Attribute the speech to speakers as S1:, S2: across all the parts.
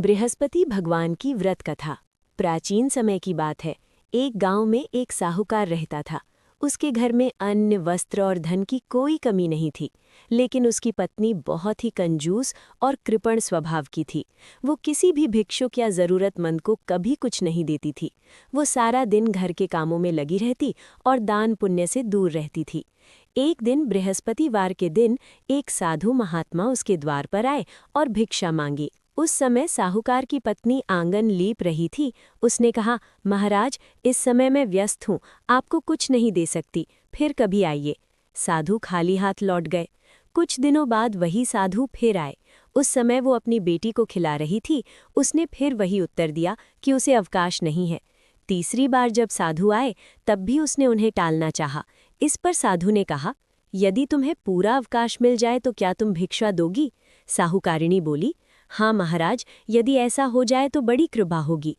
S1: बृहस्पति भगवान की व्रत कथा। प्राचीन समय की बात है। एक गांव में एक साहूकार रहता था। उसके घर में अन्न, वस्त्र और धन की कोई कमी नहीं थी, लेकिन उसकी पत्नी बहुत ही कंजूस और कृपण स्वभाव की थी। वो किसी भी भिक्षुक या जरूरतमंद को कभी कुछ नहीं देती थी। वो सारा दिन घर के कामों में लगी रहती और दान पुण्य से दूर रहती थी। एक दिन बृहस्पतिवार के दिन एक साधु महात्मा उसके द्वार पर आए और भिक्षा मांगी। उस समय साहूकार की पत्नी आंगन लीप रही थी। उसने कहा, महाराज, इस समय मैं व्यस्त हूँ, आपको कुछ नहीं दे सकती, फिर कभी आइए। साधु खाली हाथ लौट गए। कुछ दिनों बाद वही साधु फिर आए। उस समय वो अपनी बेटी को खिला रही थी। उसने फिर वही उत्तर दिया कि उसे अवकाश नहीं है। तीसरी बार जब साधु आए तब भी उसने उन्हें टालना चाहा। इस पर साधु ने कहा, यदि तुम्हें पूरा अवकाश मिल जाए तो क्या तुम भिक्षा दोगी? साहूकारिणी बोली, हाँ महाराज, यदि ऐसा हो जाए तो बड़ी कृपा होगी।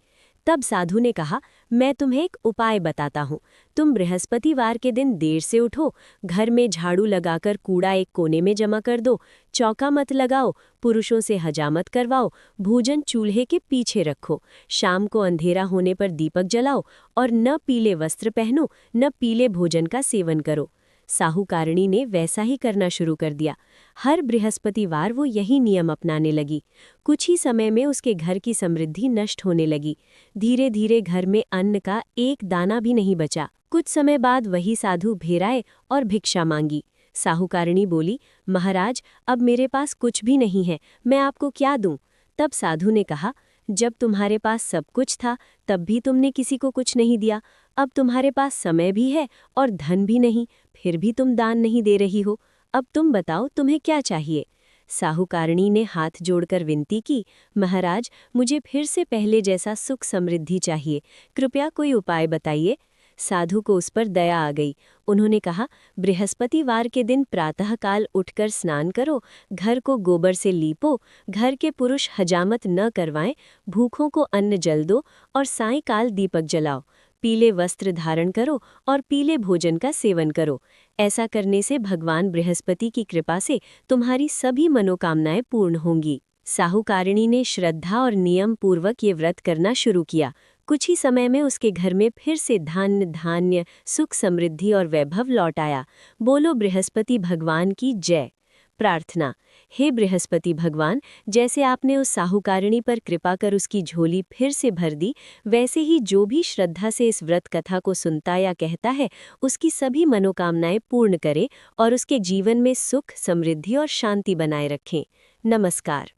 S1: तब साधु ने कहा, मैं तुम्हें एक उपाय बताता हूँ। तुम बृहस्पतिवार के दिन देर से उठो, घर में झाड़ू लगाकर कूड़ा एक कोने में जमा कर दो, चौका मत लगाओ, पुरुषों से हजामत करवाओ, भोजन चूल्हे के पीछे रखो, शाम को अंधेरा होने पर दीपक जलाओ और न पीले वस्त्र पहनो, न पीले भोजन का सेवन करो। साहूकारिणी ने वैसा ही करना शुरू कर दिया। हर बृहस्पतिवार वो यही नियम अपनाने लगी। कुछ ही समय में उसके घर की समृद्धि नष्ट होने लगी। धीरे धीरे घर में अन्न का एक दाना भी नहीं बचा। कुछ समय बाद वही साधु फिर आए और भिक्षा मांगी। साहूकारिणी बोली, महाराज, अब मेरे पास कुछ भी नहीं है, मैं आपको क्या दूं? तब साधु ने कहा, जब तुम्हारे पास सब कुछ था तब भी तुमने किसी को कुछ नहीं दिया। अब तुम्हारे पास समय भी है और धन भी नहीं, फिर भी तुम दान नहीं दे रही हो। अब तुम बताओ, तुम्हें क्या चाहिए? साहूकारिणी ने हाथ जोड़कर विनती की, महाराज, मुझे फिर से पहले जैसा सुख समृद्धि चाहिए, कृपया कोई उपाय बताइए। साधु को उस पर दया आ गई। उन्होंने कहा, बृहस्पतिवार के दिन प्रातःकाल उठकर स्नान करो, घर को गोबर से लीपो, घर के पुरुष हजामत न करवाएं, भूखों को अन्न जल दो और सायंकाल दीपक जलाओ, पीले वस्त्र धारण करो और पीले भोजन का सेवन करो। ऐसा करने से भगवान बृहस्पति की कृपा से तुम्हारी सभी मनोकामनाएं पूर्ण होंगी। साहूकारिणी ने श्रद्धा और नियम पूर्वक ये व्रत करना शुरू किया। कुछ ही समय में उसके घर में फिर से धन, धान्य, सुख, समृद्धि और वैभव लौट आया। बोलो बृहस्पति भगवान की जय। प्रार्थना। हे बृहस्पति भगवान, जैसे आपने उस साहूकारिणी पर कृपा कर उसकी झोली फिर से भर दी, वैसे ही जो भी श्रद्धा से इस व्रत कथा को सुनता या कहता है, उसकी सभी मनोकामनाएं पूर्ण करें और उसके जीवन में सुख, समृद्धि और शांति बनाए रखें। नमस्कार।